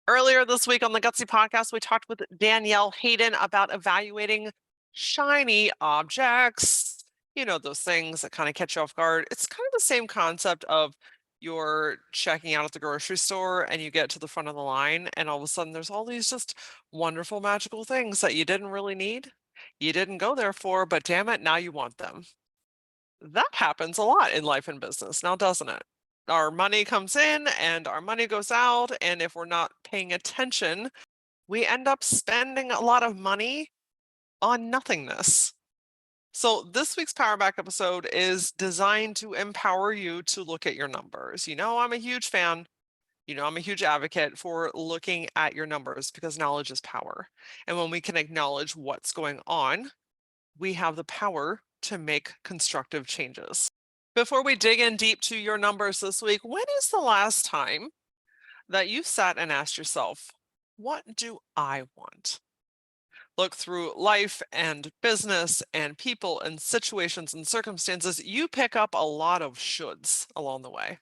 Earlier this week on the Gutsy podcast, we talked with Danielle Hayden about evaluating shiny objects. You know, those things that kind of catch you off guard. It's kind of the same concept of you're checking out at the grocery store and you get to the front of the line, and all of a sudden there's all these just wonderful, magical things that you didn't really need. You didn't go there for, but damn it, now you want them. That happens a lot in life and business now, doesn't it? Our money comes in and our money goes out, and if we're not paying attention, we end up spending a lot of money on nothingness. So, this week's Powerback episode is designed to empower you to look at your numbers. I'm a huge fan. I'm a huge advocate for looking at your numbers because knowledge is power. And when we can acknowledge what's going on, we have the power to make constructive changes. Before we dig in deep to your numbers this week, when is the last time that you sat and asked yourself, what do I want? Look, through life and business and people and situations and circumstances, you pick up a lot of shoulds along the way.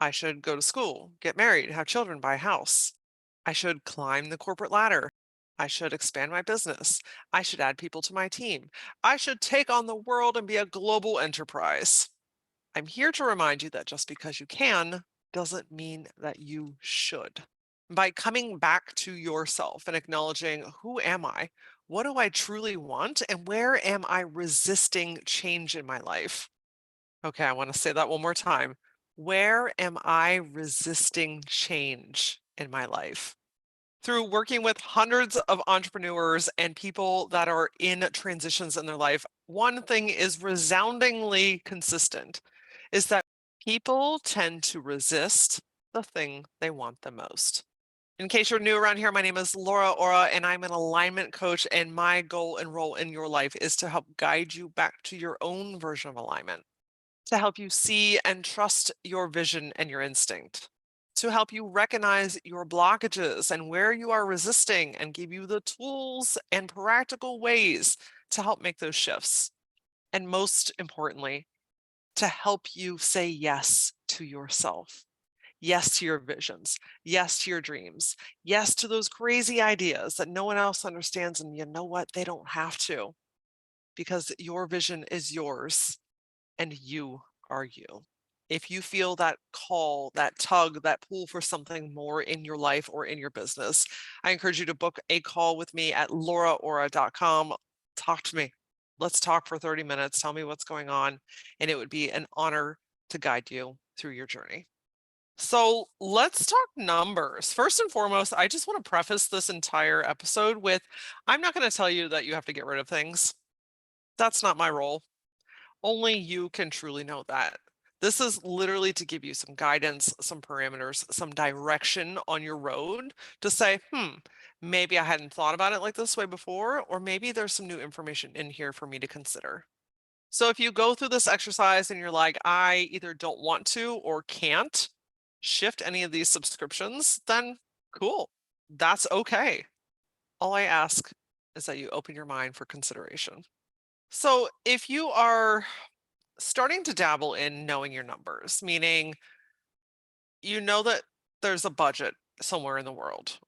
I should go to school, get married, have children, buy a house. I should climb the corporate ladder. I should expand my business. I should add people to my team. I should take on the world and be a global enterprise. I'm here to remind you that just because you can doesn't mean that you should. By coming back to yourself and acknowledging, who am I? What do I truly want? And where am I resisting change in my life? Okay, I want to say that one more time. Where am I resisting change in my life? Through working with hundreds of entrepreneurs and people that are in transitions in their life, one thing is resoundingly consistent is that people tend to resist the thing they want the most. In case you're new around here, my name is Laura Ora, and I'm an alignment coach. And my goal and role in your life is to help guide you back to your own version of alignment, to help you see and trust your vision and your instinct, to help you recognize your blockages and where you are resisting, and give you the tools and practical ways to help make those shifts. And most importantly, to help you say yes to yourself. Yes to your visions. Yes to your dreams. Yes to those crazy ideas that no one else understands. And you know what? They don't have to, because your vision is yours and you are you. If you feel that call, that tug, that pull for something more in your life or in your business, I encourage you to book a call with me at lauraora.com. Talk to me. Let's talk for 30 minutes. Tell me what's going on. And it would be an honor to guide you through your journey. So let's talk numbers. First and foremost, I just want to preface this entire episode with, I'm not going to tell you that you have to get rid of things. That's not my role. Only you can truly know that. This is literally to give you some guidance, some parameters, some direction on your road to say, maybe I hadn't thought about it like this way before, or maybe there's some new information in here for me to consider. So if you go through this exercise and you're like, I either don't want to or can't shift any of these subscriptions, then cool. That's okay. All I ask is that you open your mind for consideration. So if you are starting to dabble in knowing your numbers, meaning you know that there's a budget somewhere in the world,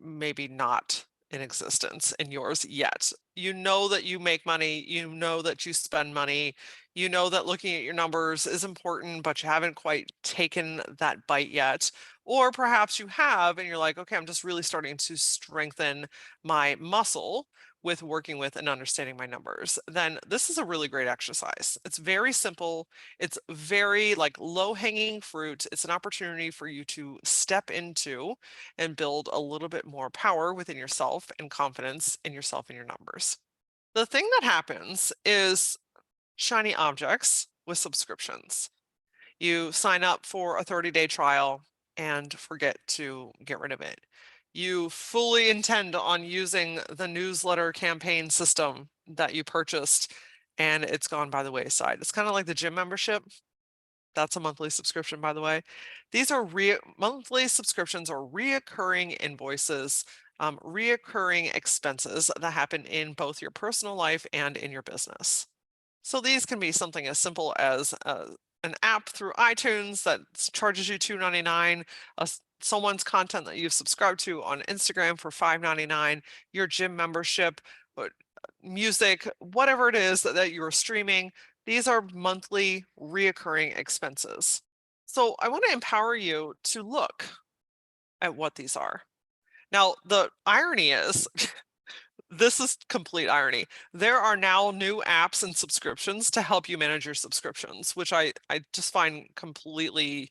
maybe not in existence in yours yet. You know that you make money, you know that you spend money, you know that looking at your numbers is important, but you haven't quite taken that bite yet. Or perhaps you have, and you're like, okay, I'm just really starting to strengthen my muscle with working with and understanding my numbers. Then this is a really great exercise. It's very simple. It's very like low hanging fruit. It's an opportunity for you to step into and build a little bit more power within yourself and confidence in yourself and your numbers. The thing that happens is shiny objects with subscriptions. You sign up for a 30-day trial and forget to get rid of it. You fully intend on using the newsletter campaign system that you purchased, and it's gone by the wayside. It's kind of like the gym membership. That's a monthly subscription, by the way. These are monthly subscriptions or reoccurring invoices, reoccurring expenses that happen in both your personal life and in your business. So these can be something as simple as an app through iTunes that charges you $2.99, a someone's content that you've subscribed to on Instagram for $5.99, your gym membership, music, whatever it is that you're streaming. These are monthly reoccurring expenses. So I want to empower you to look at what these are. Now, the irony is, this is complete irony. There are now new apps and subscriptions to help you manage your subscriptions, which I just find completely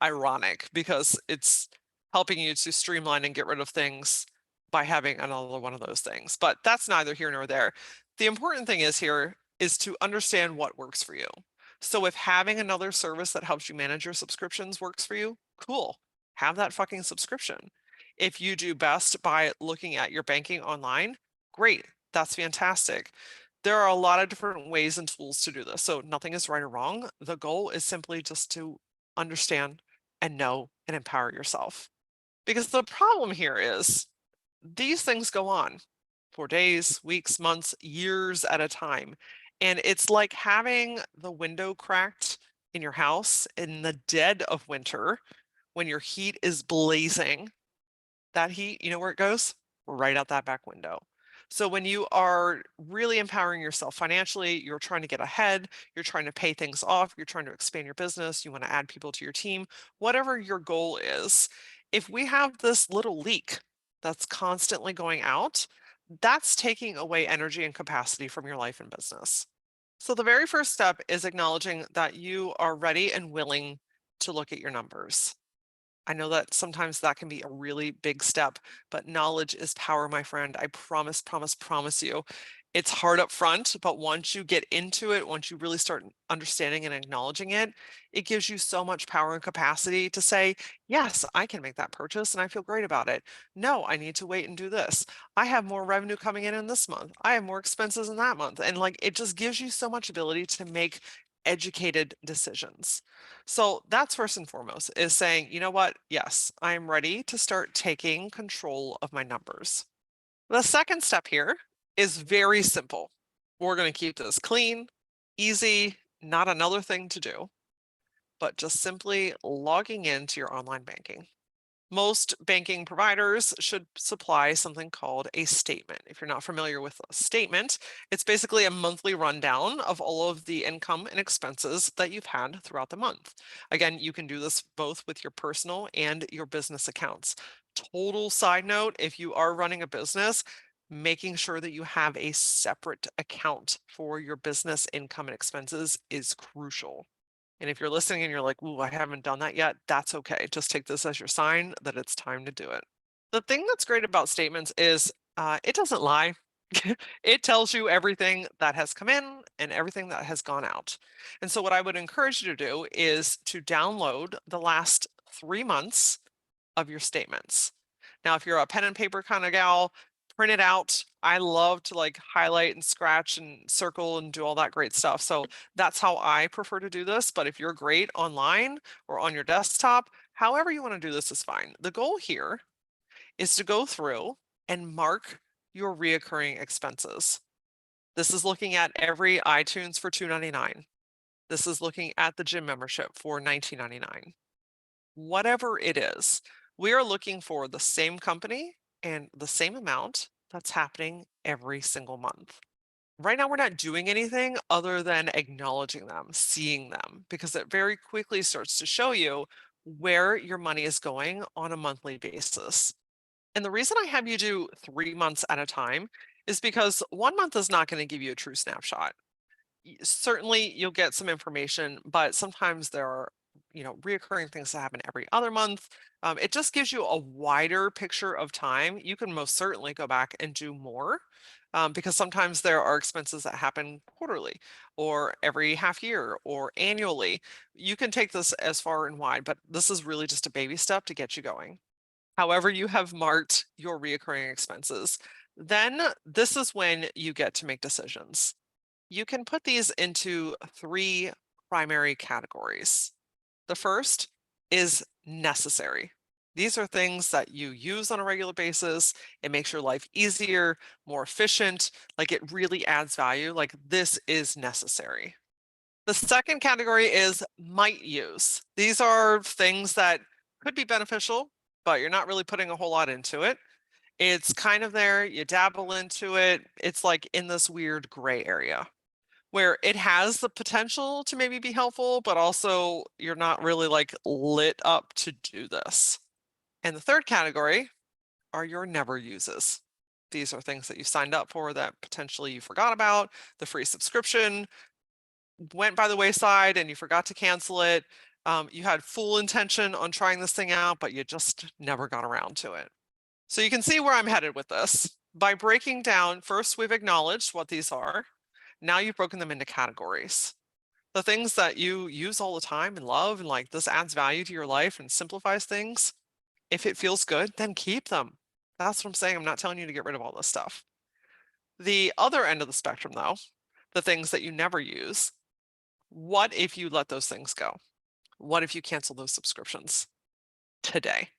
ironic because it's helping you to streamline and get rid of things by having another one of those things. But that's neither here nor there. The important thing is here is to understand what works for you. So if having another service that helps you manage your subscriptions works for you, cool. Have that fucking subscription. If you do best by looking at your banking online, great. That's fantastic. There are a lot of different ways and tools to do this. So nothing is right or wrong. The goal is simply just to understand and know and empower yourself. Because the problem here is these things go on for days, weeks, months, years at a time. And it's like having the window cracked in your house in the dead of winter when your heat is blazing. That heat, you know where it goes? Right out that back window. So when you are really empowering yourself financially, you're trying to get ahead, you're trying to pay things off, you're trying to expand your business, you want to add people to your team, whatever your goal is, if we have this little leak that's constantly going out, that's taking away energy and capacity from your life and business. So the very first step is acknowledging that you are ready and willing to look at your numbers. I know that sometimes that can be a really big step, but knowledge is power, my friend. I promise, promise, promise you. It's hard up front, but once you get into it, once you really start understanding and acknowledging it, it gives you so much power and capacity to say, yes, I can make that purchase and I feel great about it. No, I need to wait and do this. I have more revenue coming in this month. I have more expenses in that month. And like, it just gives you so much ability to make educated decisions. So that's first and foremost is saying, you know what? Yes, I'm ready to start taking control of my numbers. The second step here is very simple. We're going to keep this clean, easy, not another thing to do, but just simply logging into your online banking. Most banking providers should supply something called a statement. If you're not familiar with a statement, it's basically a monthly rundown of all of the income and expenses that you've had throughout the month. Again, you can do this both with your personal and your business accounts. Total side note, if you are running a business, making sure that you have a separate account for your business income and expenses is crucial. And if you're listening and you're like, ooh, I haven't done that yet, that's okay. Just take this as your sign that it's time to do it. The thing that's great about statements is it doesn't lie. It tells you everything that has come in and everything that has gone out. And so what I would encourage you to do is to download the last 3 months of your statements. Now, if you're a pen and paper kind of gal, print it out. I love to like highlight and scratch and circle and do all that great stuff. So that's how I prefer to do this. But if you're great online or on your desktop, however you want to do this is fine. The goal here is to go through and mark your reoccurring expenses. This is looking at every iTunes for $2.99. This is looking at the gym membership for $19.99. Whatever it is, we are looking for the same company and the same amount that's happening every single month. Right now, we're not doing anything other than acknowledging them, seeing them, because it very quickly starts to show you where your money is going on a monthly basis. And the reason I have you do 3 months at a time is because 1 month is not going to give you a true snapshot. Certainly you'll get some information, but sometimes there are, reoccurring things that happen every other month. It just gives you a wider picture of time. You can most certainly go back and do more because sometimes there are expenses that happen quarterly or every half year or annually. You can take this as far and wide, but this is really just a baby step to get you going. However, you have marked your reoccurring expenses, then this is when you get to make decisions. You can put these into 3 primary categories. The first is necessary. These are things that you use on a regular basis. It makes your life easier, more efficient, like it really adds value, like this is necessary. The second category is might use. These are things that could be beneficial, but you're not really putting a whole lot into it. It's kind of there, you dabble into it. It's like in this weird gray area where it has the potential to maybe be helpful, but also you're not really like lit up to do this. And the third category are your never uses. These are things that you signed up for that potentially you forgot about. The free subscription went by the wayside and you forgot to cancel it. You had full intention on trying this thing out, but you just never got around to it. So you can see where I'm headed with this. By breaking down, first we've acknowledged what these are. Now you've broken them into categories. The things that you use all the time and love and like this adds value to your life and simplifies things. If it feels good, then keep them. That's what I'm saying. I'm not telling you to get rid of all this stuff. The other end of the spectrum, though, the things that you never use, what if you let those things go? What if you cancel those subscriptions today?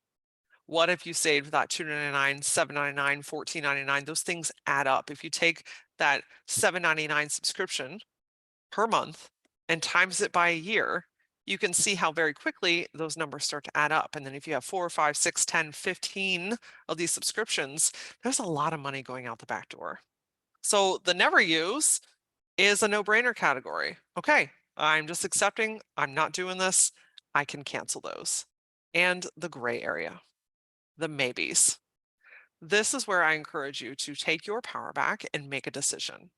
What if you saved that $2.99, $7.99, $14.99? Those things add up. If you take that $7.99 subscription per month and times it by a year, you can see how very quickly those numbers start to add up. And then if you have 4, 5, 6, 10, 15 of these subscriptions, there's a lot of money going out the back door. So the never use is a no-brainer category. Okay, I'm just accepting, I'm not doing this, I can cancel those. And the gray area, the maybes. This is where I encourage you to take your power back and make a decision.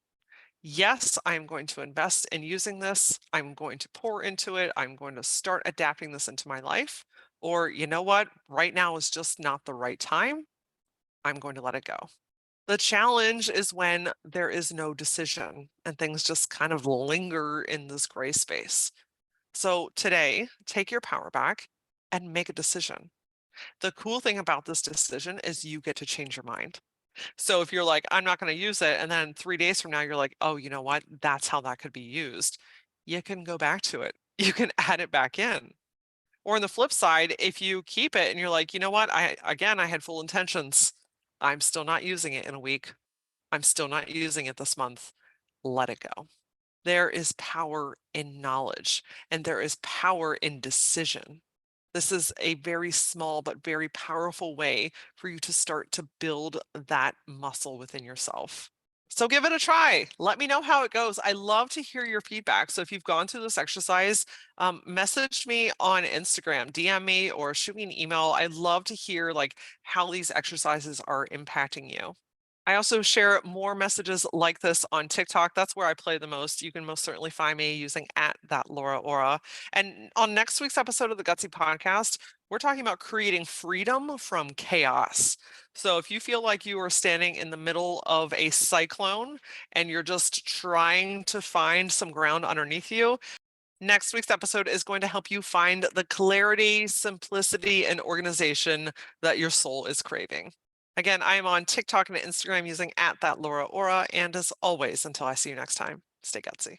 Yes, I'm going to invest in using this. I'm going to pour into it. I'm going to start adapting this into my life. Or, you know what? Right now is just not the right time. I'm going to let it go. The challenge is when there is no decision and things just kind of linger in this gray space. So today, take your power back and make a decision. The cool thing about this decision is you get to change your mind. So if you're like, I'm not going to use it, and then 3 days from now, you're like, oh, you know what? That's how that could be used. You can go back to it. You can add it back in. Or on the flip side, if you keep it and you're like, you know what? I had full intentions. I'm still not using it in a week. I'm still not using it this month. Let it go. There is power in knowledge and there is power in decision. This is a very small but very powerful way for you to start to build that muscle within yourself. So give it a try. Let me know how it goes. I love to hear your feedback. So if you've gone through this exercise, message me on Instagram, DM me, or shoot me an email. I'd love to hear like how these exercises are impacting you. I also share more messages like this on TikTok. That's where I play the most. You can most certainly find me using at that Laura Aura. And on next week's episode of the Gutsy podcast, we're talking about creating freedom from chaos. So if you feel like you are standing in the middle of a cyclone and you're just trying to find some ground underneath you, next week's episode is going to help you find the clarity, simplicity, and organization that your soul is craving. Again, I am on TikTok and Instagram using at that Laura Aura. And as always, until I see you next time, stay gutsy.